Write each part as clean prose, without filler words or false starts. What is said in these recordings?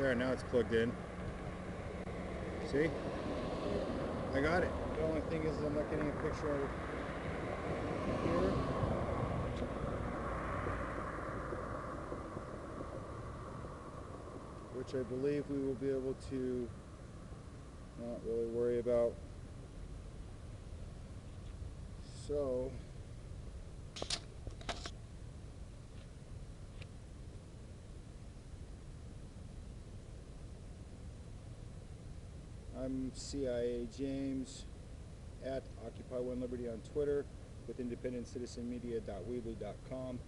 There, now it's plugged in. See? I got it. The only thing is I'm not getting a picture of it here. Which I believe we will be able to not really worry about. So I'm CIA James at Occupy One Liberty on Twitter with independentcitizenmedia.weebly.com.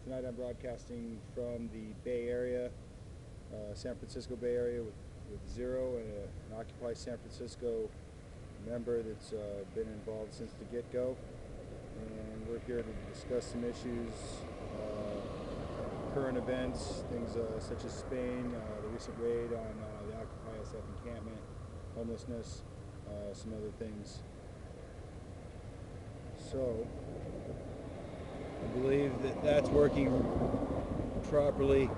Tonight I'm broadcasting from the Bay Area, San Francisco Bay Area with Zero and an Occupy San Francisco member that's been involved since the get-go. And we're here to discuss some issues, current events, things such as Spain, the recent raid on the Occupy SF encampment, homelessness, some other things. So I believe that that's working properly.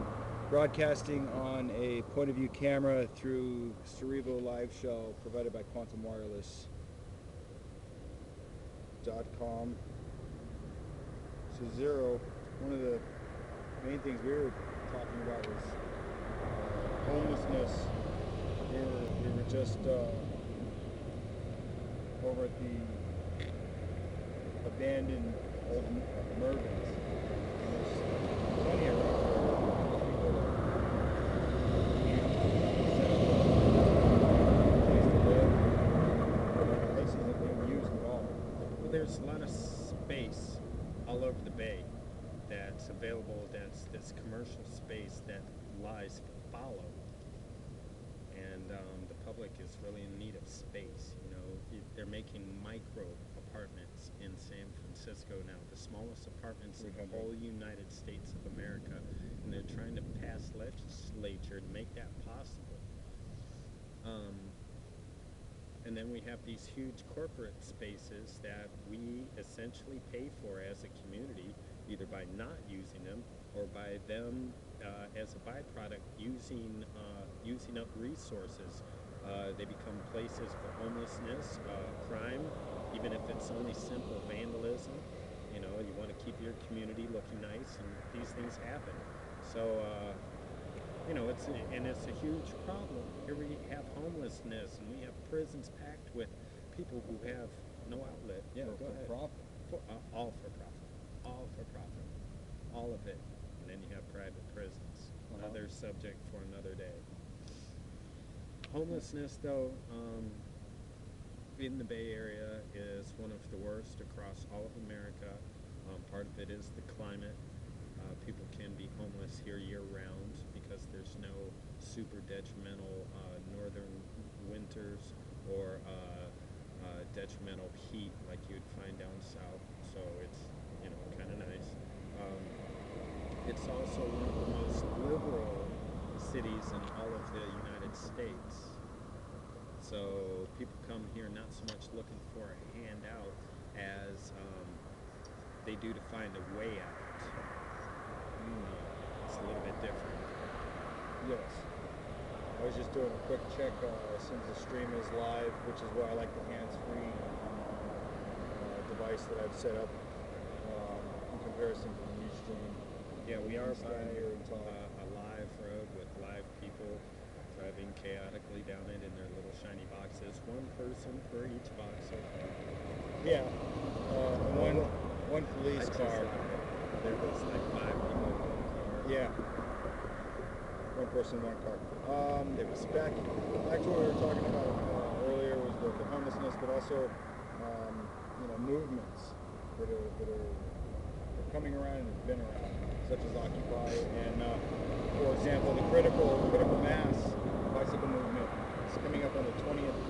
Broadcasting on a point of view camera through Cerevo Live Shell provided by QuantumWireless.com. So Zero, one of the main things we were talking about was homelessness. We were just over at the abandoned old Mervyn's. There's plenty around there. There's a lot of space all over the bay that's available. That's this commercial space that lies fallow, and the public is really in need of space. You know, they're making micro apartments in San Francisco now, the smallest apartments in the whole United States of America, and they're trying to pass legislature to make that possible. And then we have these huge corporate spaces that we essentially pay for as a community, either by not using them or by them as a byproduct using up resources. They become places for homelessness, crime, even if it's only simple vandalism. You know, you want to keep your community looking nice, and these things happen. So, you know, it's a huge problem. Here we have homelessness, and we have prisons packed with people who have no outlet. Yeah, go ahead. Profit. All for profit. All for profit. All of it. And then you have private prisons. Another subject for another day. Homelessness, though, in the Bay Area is one of the worst across all of America. Part of it is the climate. People can be homeless here year-round because there's no super detrimental northern winters or detrimental heat like you'd find down south. So it's, you know, kind of nice. It's also one of the most liberal cities in all of the United States. So people come here not so much looking for a handout as they do to find a way out. It's a little bit different. Yes. I was just doing a quick check since the stream is live, which is why I like the hands-free device that I've set up in comparison to the Ustream. Yeah, we are by a live road with live people driving chaotically down it in their little shiny boxes. One person per each box. So yeah. One police car. There was like 5 people in one car. Yeah. One person, one car. It was back to what we were talking about earlier was the homelessness, but also you know, movements that are coming around and have been around, such as Occupy and for example the critical mass bicycle movement is coming up on the 20th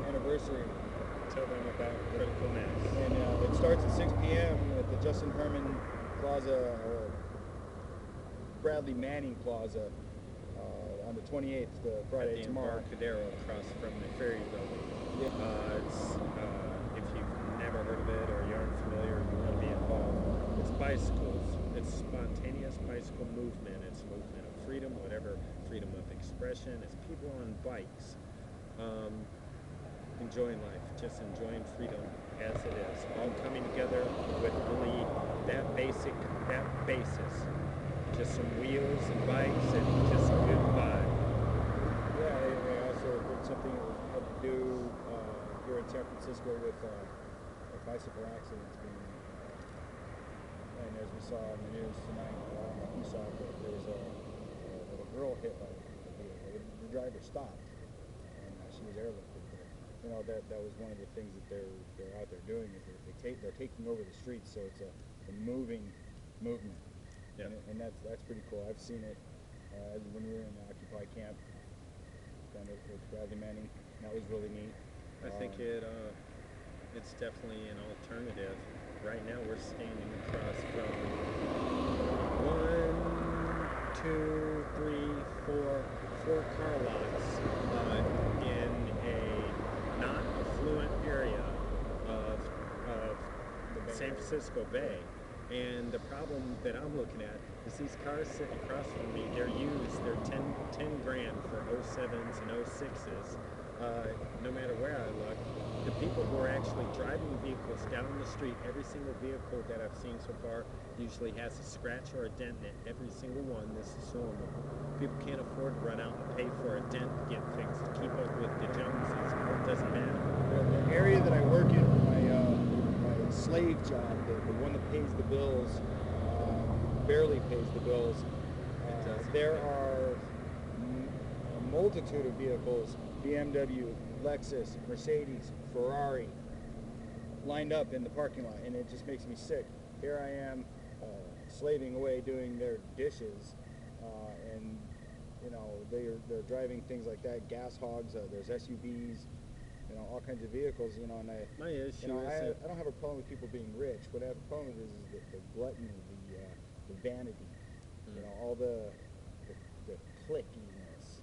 anniversary. Tell them about critical mass. And it starts at 6 p.m. at the Justin Herman Plaza, or Bradley Manning Plaza, on the 28th, the Friday at the tomorrow. Embarcadero across from the ferry building. Yeah. It's if you've never heard of it or you aren't familiar, you want to be involved. It's bicycles. It's spontaneous bicycle movement. It's a movement of freedom, whatever freedom of expression. It's people on bikes, enjoying life, just enjoying freedom as it is, all coming together with only that basis, just some wheels and bikes and just a good vibe. Yeah, they also did something that was had to do here in San Francisco with bicycle accidents being, and as we saw in the news tonight, I don't know if you saw it, but there was a little girl hit by a vehicle. The driver stopped, and she was airlifted. But, you know, that was one of the things that they're out there doing, is they're taking over the streets, so it's a moving movement. Yeah. And that's pretty cool. I've seen it when we were in the Occupy camp down at Bradley Manning. That was really neat. I think it's definitely an alternative. Right now we're standing across from 4 car lots in a not affluent area of San Francisco Bay. And the problem that I'm looking at is these cars sitting across from me, they're used, they're 10 grand for 07s and 06s. No matter where I look, the people who are actually driving vehicles down the street, every single vehicle that I've seen so far usually has a scratch or a dent in it. Every single one. This is normal. People can't afford to run out and pay for a dent to get fixed to keep up with the Joneses. It doesn't matter. The area that I work in, my slave job, the one that pays the bills, barely pays the bills. There are a multitude of vehicles, BMW, Lexus, Mercedes, Ferrari, lined up in the parking lot, and it just makes me sick. Here I am, slaving away doing their dishes, and you know they're driving things like that, gas hogs. There's SUVs, you know, all kinds of vehicles. You know, and My issue I don't have a problem with people being rich. What I have a problem with is the gluttony, the vanity, you know, all the clickiness.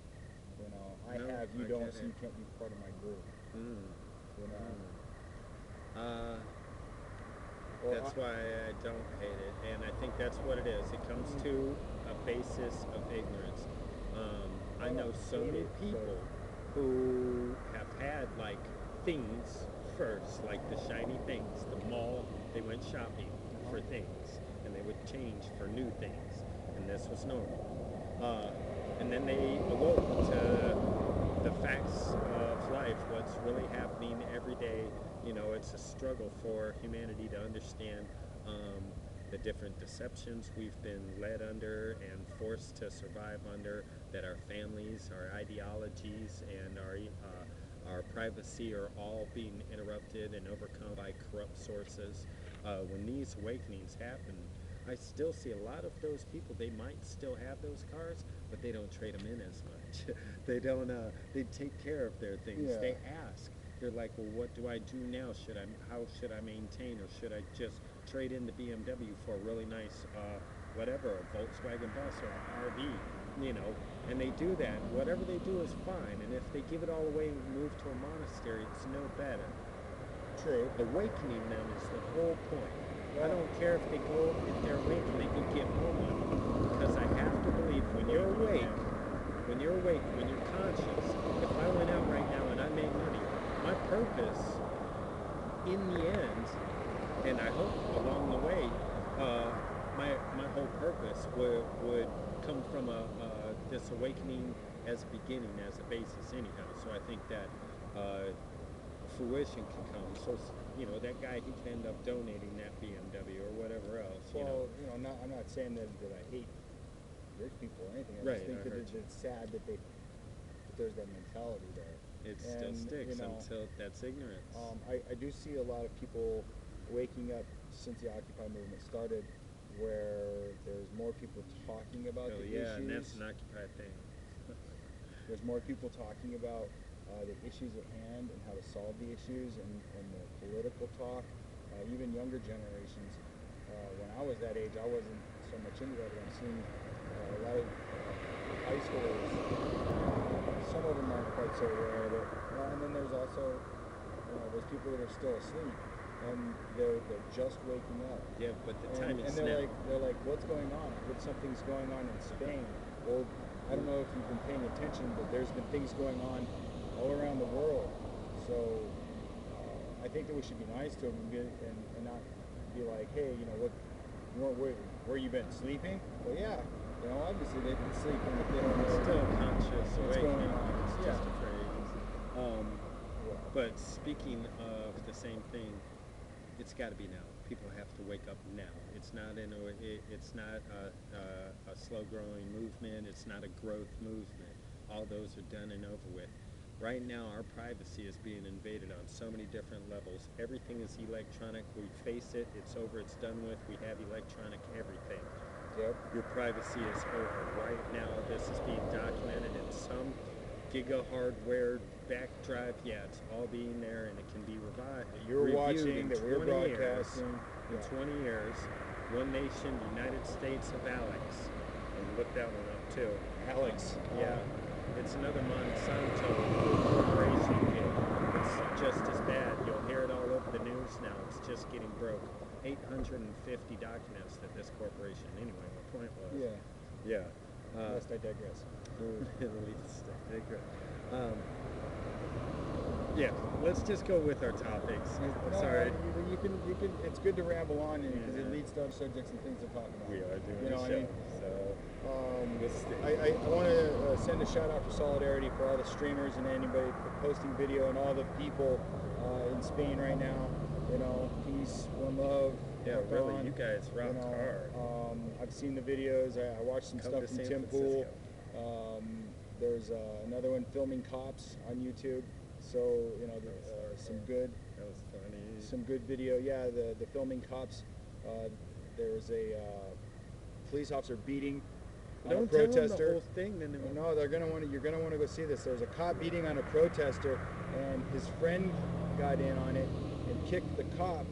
You know, I have, you don't, so you can't be part of my group. You know. That's why I don't hate it, and I think that's what it is. It comes to a basis of ignorance. I know so many people who have had like things first, like the shiny things, the mall. They went shopping for things, and they would change for new things, and this was normal. And then they awoke to the facts of life, what's really happening every day. You know, it's a struggle for humanity to understand the different deceptions we've been led under and forced to survive under, that our families, our ideologies, and our privacy are all being interrupted and overcome by corrupt sources. When these awakenings happen, I still see a lot of those people. They might still have those cars, but they don't trade them in as much. They don't. They take care of their things. Yeah. They ask. They're like, well, what do I do now? How should I maintain, or should I just trade in the BMW for a really nice, whatever, a Volkswagen bus or an RV, you know? And they do that. Whatever they do is fine. And if they give it all away and move to a monastery, it's no better. True. Awakening them is the whole point. I don't care if they go, if they're awake and they can get more money, because I have to believe when you're awake, when you're conscious, if I went out right now and I made money, my purpose in the end, and I hope along the way, my whole purpose would come from this awakening as a beginning, as a basis anyhow. So I think that fruition can come. So, you know, that guy, he can end up donating that BMW or whatever else. Well, you know, I'm not saying that I hate rich people or anything. I just think that it's sad that there's that mentality there. It still sticks, you know, until that's ignorance. I do see a lot of people waking up since the Occupy movement started, where there's more people talking about the issues. And that's an Occupy thing. There's more people talking about the issues at hand and how to solve the issues, and the political talk. Even younger generations. When I was that age, I wasn't so much into that, but I'm seeing a lot of high schoolers. Some of them aren't quite so aware of it. And then there's also, you know, those people that are still asleep, and they're just waking up. Yeah, but the time is and now. They're like, what's going on? I heard something's going on in Spain. Well, I don't know if you've been paying attention, but there's been things going on all around the world. So I think that we should be nice to them and not be like, hey, you know, where you been, sleeping? Well, yeah, you know, obviously they've been sleeping if they don't know. It's still conscious what's awakening. going on. It's Yeah. just a phrase. But speaking of the same thing, it's got to be now. People have to wake up now. It's not it's not a slow-growing movement. It's not a growth movement. All those are done and over with. Right now, our privacy is being invaded on so many different levels. Everything is electronic. We face it. It's over. It's done with. We have electronic everything. Yep. Your privacy is over. Right now, this is being documented in some giga hardware back drive. Yeah, it's all being there, and it can be revived. You're watching, that we're broadcasting. In 20 years, one nation, United States of Alex. And look that one up, too. Alex. Yeah. It's another Monsanto corporation gig. It's just as bad. You'll hear it all over the news now. It's just getting broke. 850 documents that this corporation, anyway, my point was. Yeah. Yeah. Lest I digress. Least I digress. Yeah, let's just go with our topics. Sorry. You can. It's good to ramble on because Yeah. it leads to other subjects and things to talk about. We are doing You know a what show, I mean? so I want to send a shout out for solidarity for all the streamers and anybody posting video and all the people in Spain right now. You know, peace, one love. yeah, rock really, on, you guys rocked you know, hard. I've seen the videos. I watched some Come stuff to from San Tim Francisco. Pool. There's another one filming cops on YouTube. So you know, some good. That was funny. Some good video. Yeah, the filming cops. There was a police officer beating on a Don't tell them protester. the whole thing, then it No, you're gonna want to go see this. There was a cop beating on a protester, and his friend got in on it and kicked the cop,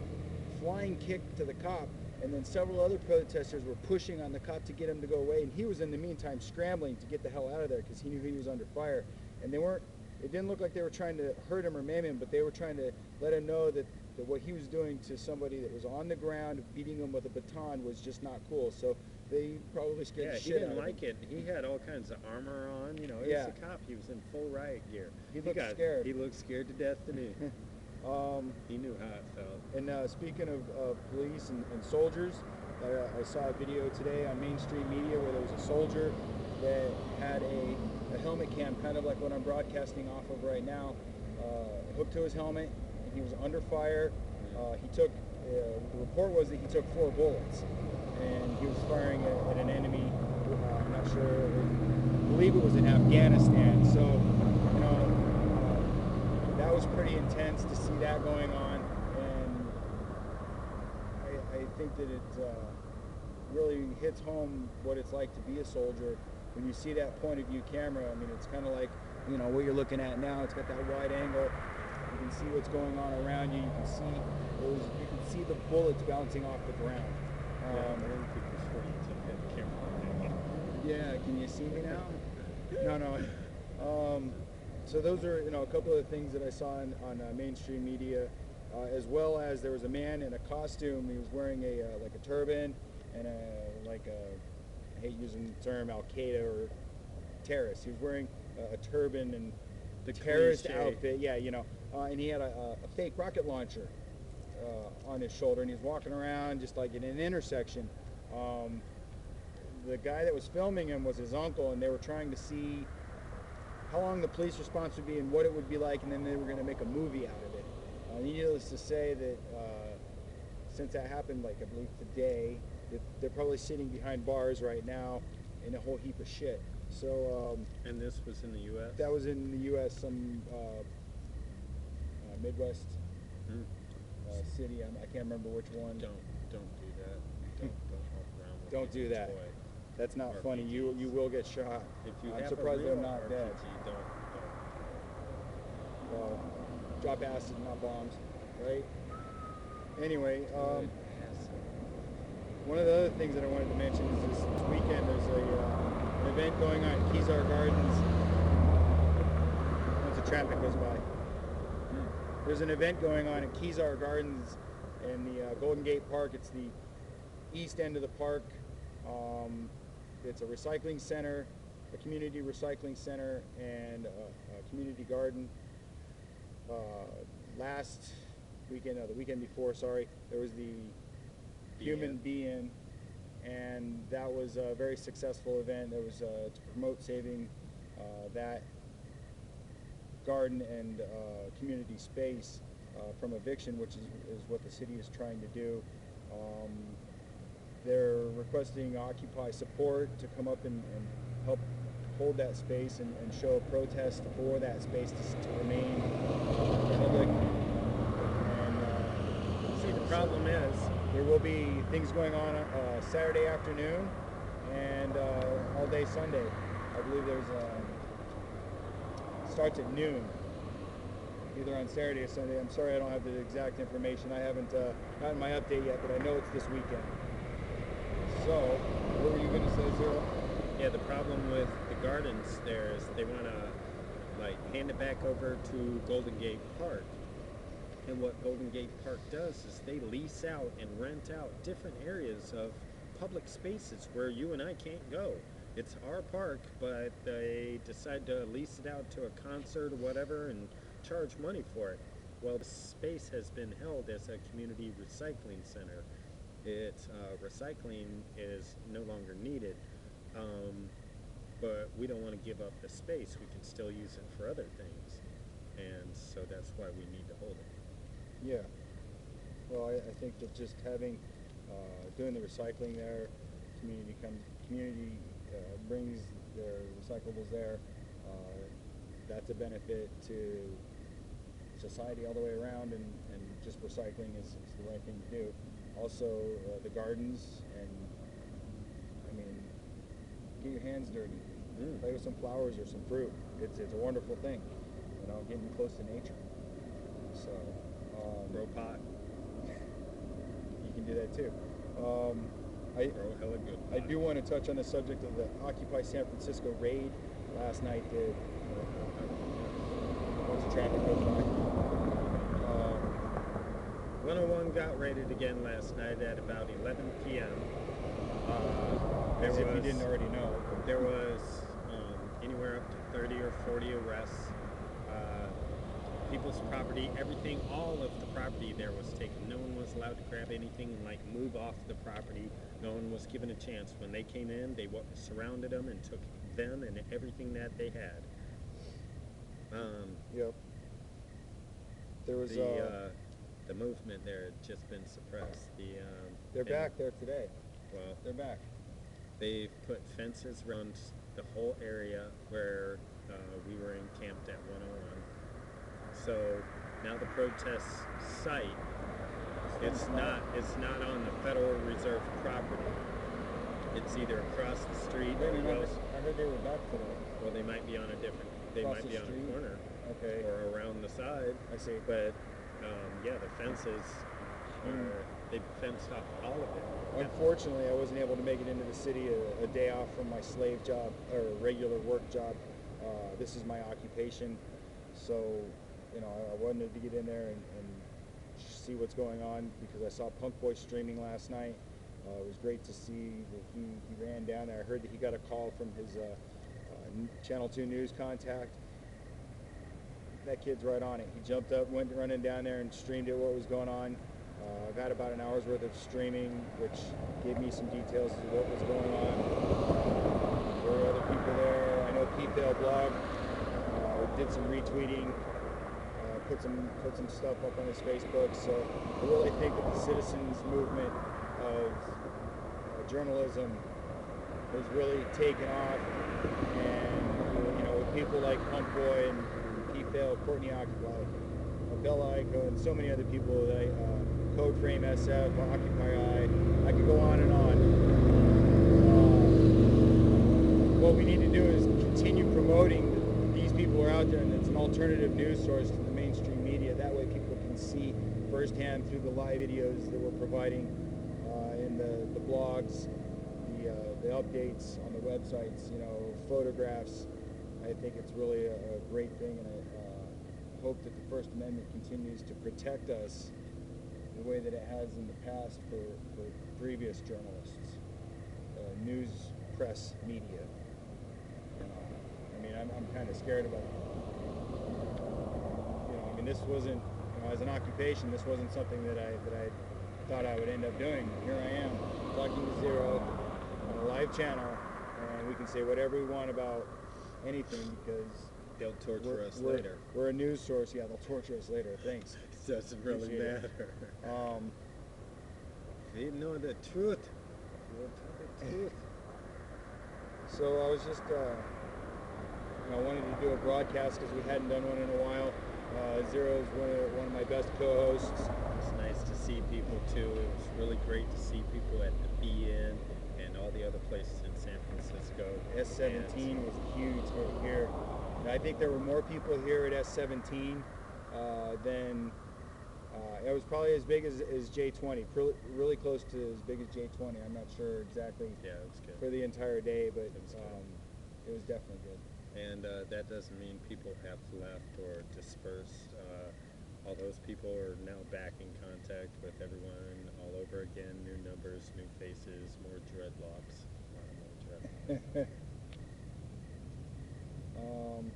flying kick to the cop, and then several other protesters were pushing on the cop to get him to go away, and he was in the meantime scrambling to get the hell out of there because he knew he was under fire, and they weren't. It didn't look like they were trying to hurt him or maim him, but they were trying to let him know that what he was doing to somebody that was on the ground, beating him with a baton, was just not cool. So they probably scared the he shit out didn't of him. like it. He had all kinds of armor on. You know, he Yeah. was a cop. He was in full riot gear. He looked scared. He looked scared to death to me. He knew how it felt. And speaking of police and soldiers, I saw a video today on mainstream media where there was a soldier that had a helmet cam, kind of like what I'm broadcasting off of right now, hooked to his helmet, and he was under fire. He took, the report was that he took 4 bullets, and he was firing at an enemy. I'm not sure, I believe it was in Afghanistan. So, you know, that was pretty intense to see that going on, and I think that it really hits home what it's like to be a soldier. When you see that point of view camera, I mean, it's kind of like, you know, what you're looking at now. It's got that wide angle. You can see what's going on around you. You can see the bullets bouncing off the ground. I didn't think it was funny until you had the camera on. Yeah, can you see me now? No. So those are, you know, a couple of the things that I saw on mainstream media, as well as there was a man in a costume. He was wearing like a turban and I hate using the term Al-Qaeda or terrorist. He was wearing a turban and the terrorist outfit. Yeah, you know, and he had a fake rocket launcher on his shoulder, and he was walking around just like in an intersection. The guy that was filming him was his uncle, and they were trying to see how long the police response would be and what it would be like, and then they were going to make a movie out of it. Needless to say that since that happened, like I believe today, they're probably sitting behind bars right now in a whole heap of shit. So And this was in the U.S.? that was in the U.S., some Midwest city. I can't remember which one. Don't do that. Don't walk around with Don't do that. toy. That's not RPGs. funny. You will get shot. If you I'm have surprised a they're real not RPG, dead. don't. Well, drop acid, not bombs, right? Anyway, one of the other things that I wanted to mention is this weekend there's an event going on at Kezar Gardens. Once the traffic goes by. There's an event going on at Kezar Gardens in the Golden Gate Park. It's the east end of the park. It's a recycling center, a community recycling center and a community garden. Last weekend, the weekend before, sorry, there was the Human Be-In, and that was a very successful event. That was to promote saving that garden and community space from eviction, which is what the city is trying to do. They're requesting Occupy support to come up and help hold that space and show a protest for that space to remain public. And see, the problem is there will be things going on Saturday afternoon and all day Sunday. I believe there's starts at noon, either on Saturday or Sunday. I'm sorry I don't have the exact information. I haven't gotten my update yet, but I know it's this weekend. So, what were you going to say, Zero? Yeah, the problem with the gardens there is they want to like hand it back over to Golden Gate Park. And what Golden Gate Park does is they lease out and rent out different areas of public spaces where you and I can't go. It's our park, but they decide to lease it out to a concert or whatever and charge money for it. Well, the space has been held as a community recycling center. It's recycling is no longer needed, but we don't want to give up the space. We can still use it for other things, and so that's why we need to hold it. Yeah. Well, I think that just having doing the recycling there, community brings their recyclables there. That's a benefit to society all the way around, and just recycling is the right thing to do. Also, the gardens, and I mean, get your hands dirty, play with some flowers or some fruit. It's a wonderful thing, you know, getting close to nature. So, Grow pot. You can do that too. Grow hella good pot. I do want to touch on the subject of the Occupy San Francisco raid last night. Once the traffic goes by. 101 got raided again last night at about 11 p.m. As if you didn't already know. There was anywhere up to 30 or 40 arrests. People's property, everything, all of the property there was taken. No one was allowed to grab anything and like move off the property. No one was given a chance. When they came in, they surrounded them and took them and everything that they had. Yep. There was the movement there had just been suppressed. They're back there today. Well, they're back. They've put fences around the whole area where we were encamped at 101. So now the protest site, it's not on the Federal Reserve property. It's either across the street or I heard they were back today. Well, they might be on a different. They Across might be the on street? a corner. Okay. Or around the side. I see. But yeah, the fences are they fenced off all of it. Unfortunately, I wasn't able to make it into the city a day off from my slave job or regular work job. This is my occupation, so you know I wanted to get in there and see what's going on because I saw Punk Boy streaming last night. It was great to see that he ran down there. I heard that he got a call from his Channel 2 News contact. That kid's right on it. He jumped up, went running down there and streamed what was going on. I've had about an hour's worth of streaming, which gave me some details of what was going on. There were other people there. I know Pete Dale blog did some retweeting, put some stuff up on his Facebook. So I really think that the citizens movement of journalism has really taken off, and you know, with people like Punk Boy and Pete Dale, Courtney Occupy, Bella Ico, and so many other people that Code Frame SF, Occupy I could go on and on. What we need to do is continue promoting that these people are out there and it's an alternative news source to the mainstream media. That way people can see firsthand through the live videos that we're providing in the blogs, the updates on the websites, you know, photographs. I think it's really a great thing, and I hope that the First Amendment continues to protect us the way that it has in the past for previous journalists, news, press, media. You mean, I'm kind of scared about it. I mean, this wasn't, as an occupation, this wasn't something that I thought I would end up doing. Here I am, talking to Zero on a live channel, and we can say whatever we want about anything because they'll torture us later. We're a news source. Yeah, they'll torture us later. Thanks. It doesn't really matter. They know the truth. You'll tell the truth. So I was just, I wanted to do a broadcast because we hadn't done one in a while. Zero's one of my best co-hosts. It's nice to see people too. It was really great to see people at the BN and all the other places in San Francisco. S17 was a huge hit here. And I think there were more people here at S17 than it was probably as big as J20, really close to as big as J20. I'm not sure exactly. Yeah, it was good for the entire day, but it was definitely good. And that doesn't mean people have left or dispersed. All those people are now back in contact with everyone all over again. New numbers, new faces, more dreadlocks. A lot more dreadlocks.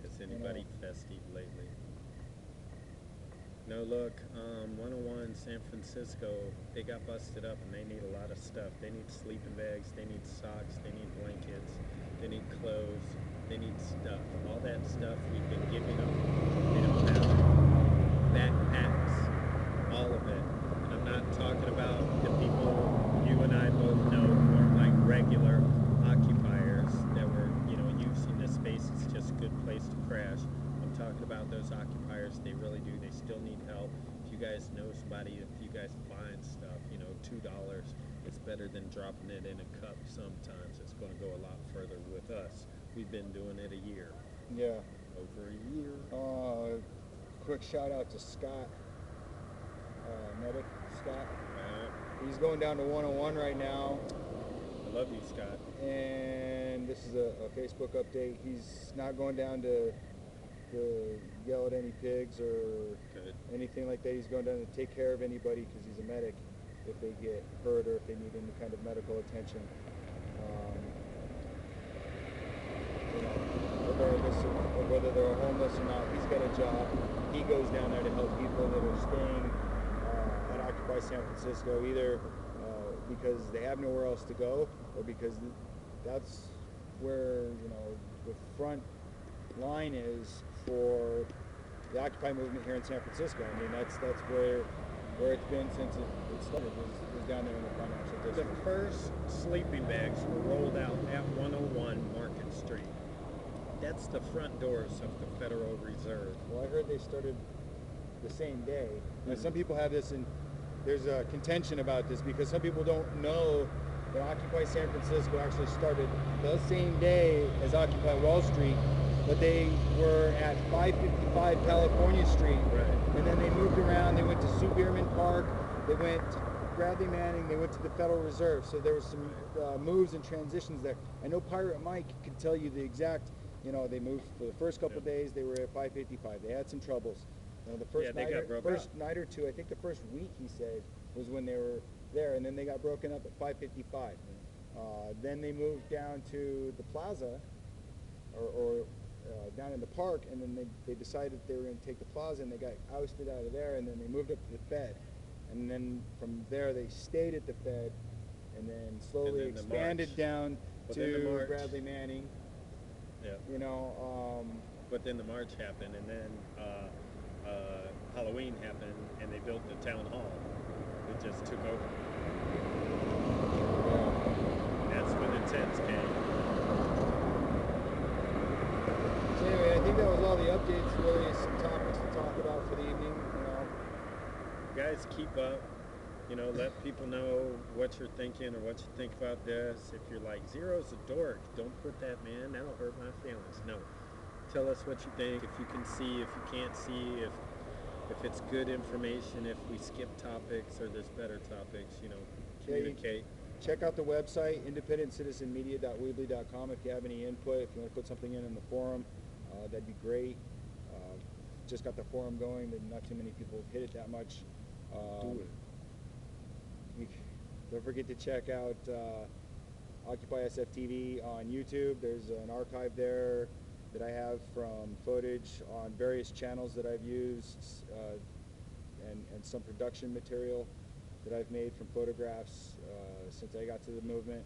Is anybody festive lately? No, look, 101 San Francisco, they got busted up and they need a lot of stuff. They need sleeping bags, they need socks, they need blankets, they need clothes, they need stuff. All that stuff we've been giving them. They don't have it. Backpacks, all of it. And I'm not talking about the people you and I both know who are like regular occupiers that were, using this space as just a good place to crash. I'm talking about those occupiers. They really do. They still need help. If you guys know somebody, if you guys buying stuff, $2, it's better than dropping it in a cup sometimes. It's going to go a lot further with us. We've been doing it a year. Yeah. Over a year. Quick shout out to Scott, medic Scott. He's going down to 101 right now. I love you, Scott. And this is a Facebook update. He's not going down to yell at any pigs or anything like that. He's going down to take care of anybody because he's a medic if they get hurt or if they need any kind of medical attention. Regardless of whether they're homeless or not, he's got a job. He goes down there to help people that are staying at Occupy San Francisco, either because they have nowhere else to go or because that's where the front line is for the Occupy movement here in San Francisco. I mean, that's where it's been since it started, was down there in the financial district. The first sleeping bags were rolled out at 101 Market Street. That's the front doors of the Federal Reserve. Well, I heard they started the same day. Now, some people have this, and there's a contention about this because some people don't know that Occupy San Francisco actually started the same day as Occupy Wall Street, but they were at 555 California Street. Right. And then they moved around. They went to Sue Bierman Park. They went to Bradley Manning. They went to the Federal Reserve. So there was some moves and transitions there. I know Pirate Mike could tell you the exact, they moved for the first couple days. They were at 555. They had some troubles. The first night or two, I think the first week, he said, was when they were there. And then they got broken up at 555. Then they moved down to the plaza or down in the park, and then they decided they were going to take the plaza, and they got ousted out of there, and then they moved up to the Fed. And then from there, they stayed at the Fed, and then slowly expanded down to Bradley Manning. Yeah. But then the march happened, and then Halloween happened, and they built the town hall. It just took over. Yeah. That's when the tents came. So anyway, I think that was all the updates, really some topics to talk about for the evening. Guys, keep up. Let people know what you're thinking or what you think about this. If you're like, Zero's a dork, don't put that, man. That'll hurt my feelings. No. Tell us what you think. If you can see, if you can't see, if it's good information, if we skip topics or there's better topics, communicate. Check out the website, independenttcitizenmedia.weebly.com, if you have any input. If you want to put something in the forum, that'd be great. Just got the forum going. Not too many people hit it that much. Do it. Don't forget to check out Occupy SFTV on YouTube. There's an archive there that I have from footage on various channels that I've used, and some production material that I've made from photographs since I got to the movement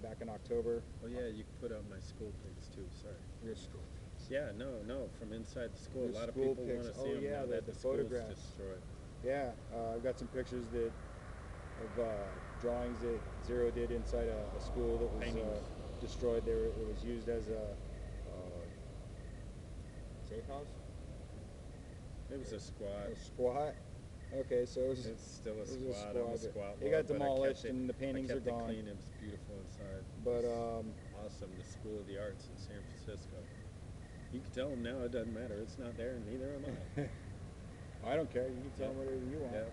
back in October. Oh yeah, you can put up my school pics too. Sorry. Your school pics. Yeah, no, from inside the school. Your a lot of school people want pics. to see them now that the the school is photographs. destroyed. Yeah, I've got some pictures of drawings that Zero did inside a school that was destroyed. It was used as a safe house? It was a squad. A squat? Okay, so It's still a squad. I'm a squat. It got lord, but demolished I kept it, and the paintings I are kept gone. it clean. It was beautiful inside. But It was awesome. The School of the Arts in San Francisco. You can tell them now. It doesn't matter. It's not there, and neither am I. I don't care. You can tell them whatever you want. Yeah.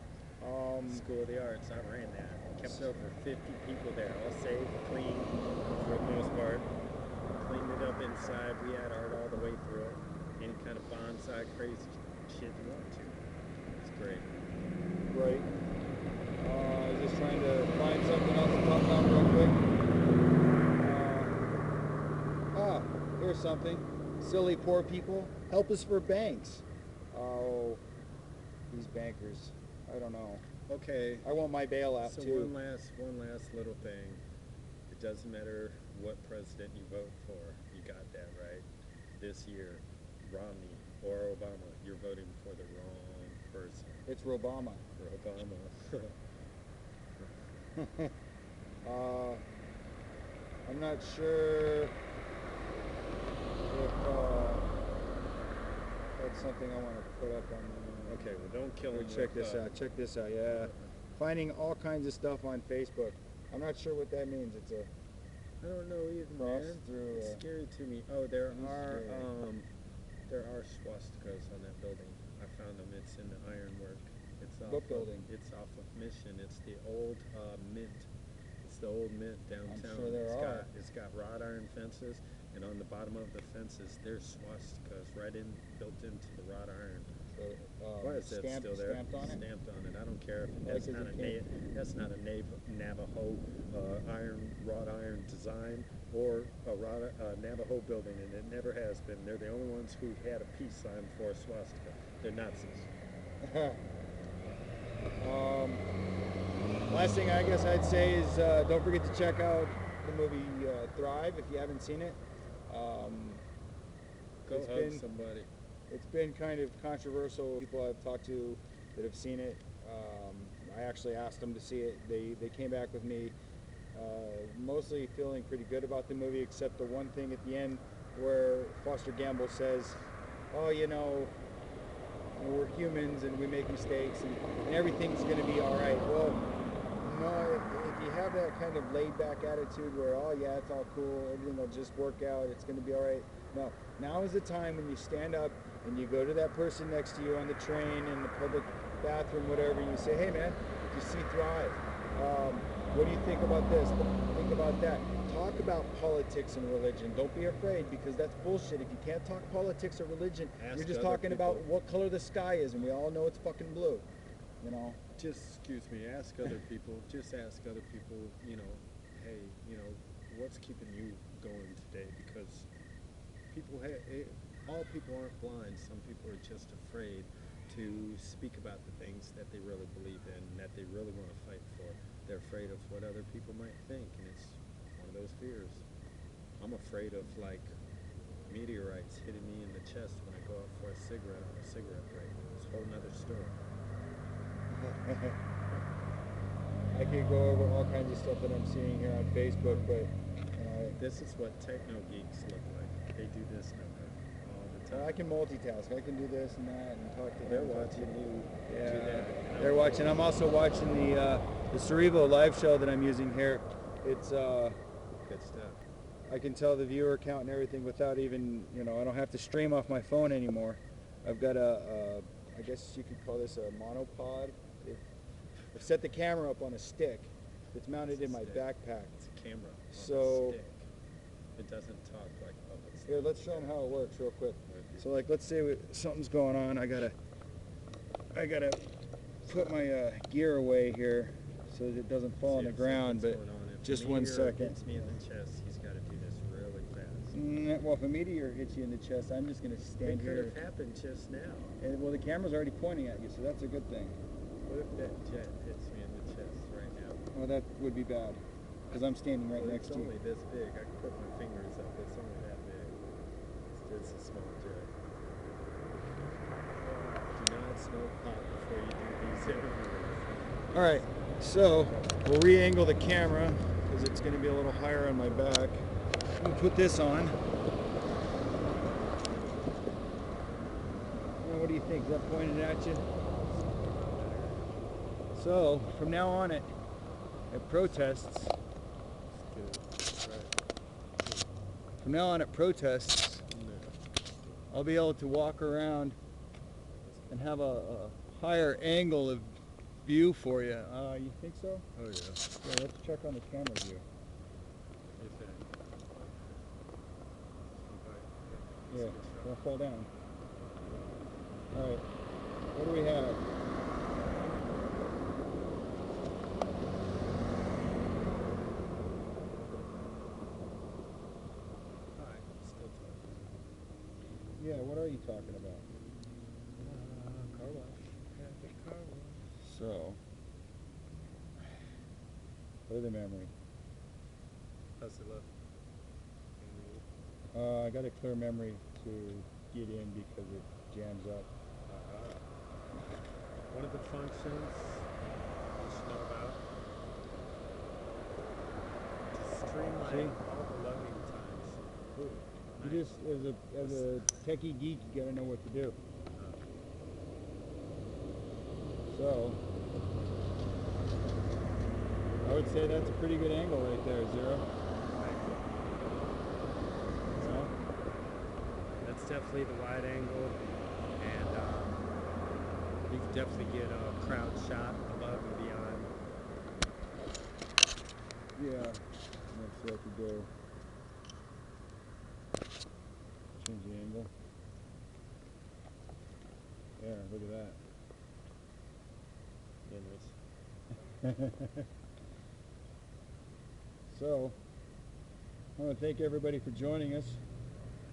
School of the Arts. I ran that. Kept over 50 people there, all safe, clean for the most part. Cleaned it up inside. We had art all the way through it. Any kind of bonsai, crazy shit you want to. It's great. Great. Just trying to find something else to talk about real quick. Here's something. Silly poor people, help us for banks. Oh, these bankers. I don't know. Okay. I want my bailout So too. one last little thing. It doesn't matter what president you vote for. You got that right. This year, Romney or Obama, you're voting for the wrong person. It's Robama. Obama. I'm not sure if that's something I want to put up on. Okay, well don't kill him. Check this out. Check this out. Yeah, finding all kinds of stuff on Facebook. I'm not sure what that means. It's a I don't know either, cross man. through. It's scary to me. Oh, there are swastikas on that building. I found them. It's in the ironwork. It's off What building? It's off of Mission. It's the old Mint. It's the old Mint downtown. sure there are. It's got wrought iron fences, and on the bottom of the fences, there's swastikas built into the wrought iron. So, Why is that still there? Stamped on it? Stamped on it. I don't care. Like That's not a Navajo wrought iron design or a Navajo building, and it never has been. They're the only ones who had a peace sign for a swastika. They're Nazis. Last thing I guess I'd say is don't forget to check out the movie Thrive if you haven't seen it. Go hug somebody. It's been kind of controversial. People I've talked to that have seen it, I actually asked them to see it. They came back with me mostly feeling pretty good about the movie, except the one thing at the end where Foster Gamble says, oh, we're humans and we make mistakes and everything's going to be all right. Well, no, if you have that kind of laid back attitude where, oh yeah, it's all cool, everything will just work out, it's going to be all right. No, now is the time when you stand up and you go to that person next to you on the train, in the public bathroom, whatever, and you say, hey man, did you see Thrive? What do you think about this? Think about that. Talk about politics and religion. Don't be afraid, because that's bullshit. If you can't talk politics or religion, you're just talking about what color the sky is, and we all know it's fucking blue. Excuse me, ask other people, hey, what's keeping you going today? Because all people aren't blind. Some people are just afraid to speak about the things that they really believe in and that they really want to fight for. They're afraid of what other people might think, and it's one of those fears. I'm afraid of, meteorites hitting me in the chest when I go out for a cigarette on a cigarette break. It's a whole nother story. I could go over all kinds of stuff that I'm seeing here on Facebook, but this is what techno geeks look like. They do this now all the time. I can multitask. I can do this and that and talk to them. They're watching you do that. They're watching. I'm also watching the Cerebro live show that I'm using here. It's good stuff. I can tell the viewer count and everything without even, I don't have to stream off my phone anymore. I've got I guess you could call this a monopod. I've set the camera up on a stick that's mounted in my backpack. It's a camera on a stick. It doesn't talk like it's here, let's show them how it works real quick. So let's say something's going on. I gotta put my gear away here so that it doesn't fall on the ground. But Just If a 1 meteor second. hits me in the chest, he's got to do this really fast. Well, if a meteor hits you in the chest, I'm just going to stand It could here. have happened just now. Well, the camera's already pointing at you, so that's a good thing. What if that jet hits me in the chest right now? Well, that would be bad, because I'm standing right next It's to you. only this big. I can put my fingers up. It's only that big. It's just a small jet. Do not smoke pot before you do these interviews. All right, so we'll re-angle the camera because it's going to be a little higher on my back. We'll put this on. Well, what do you think? Is that pointed at you? So from now on at protests, from now on at protests, I'll be able to walk around and have a higher angle of view for you. You think so? Oh yeah. Yeah, let's check on the camera view. Yeah, don't fall down. All right, what do we have? Hi, still talking. Yeah, what are you talking about? Car wash. Happy car wash. So, play the memory. How's it look? I got a clear memory to get in because it jams up. One of the functions you should know about to streamline See? all the loading times. Ooh, You nice. just, as a techie geek, you gotta know what to do. So, I would say that's a pretty good angle right there, Zero. That's definitely the wide angle, and you can definitely get a crowd shot above and beyond. Yeah, let's see, I could go change the angle. There, look at that. Yeah, nice. So, I want to thank everybody for joining us.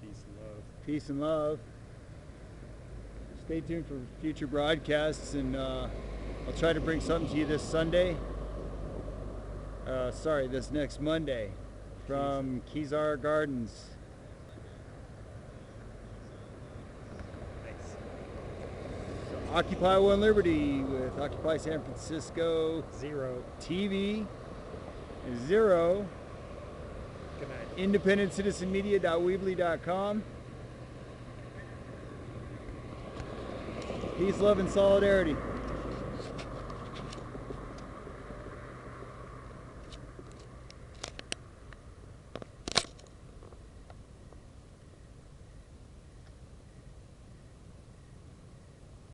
Peace and love. Peace and love. Stay tuned for future broadcasts, and I'll try to bring something to you this Sunday. This next Monday from Kezar Gardens. Thanks. Occupy One Liberty with Occupy San Francisco Zero. TV. Zero. Good night. IndependentCitizenMedia.weebly.com. Peace, love, and solidarity.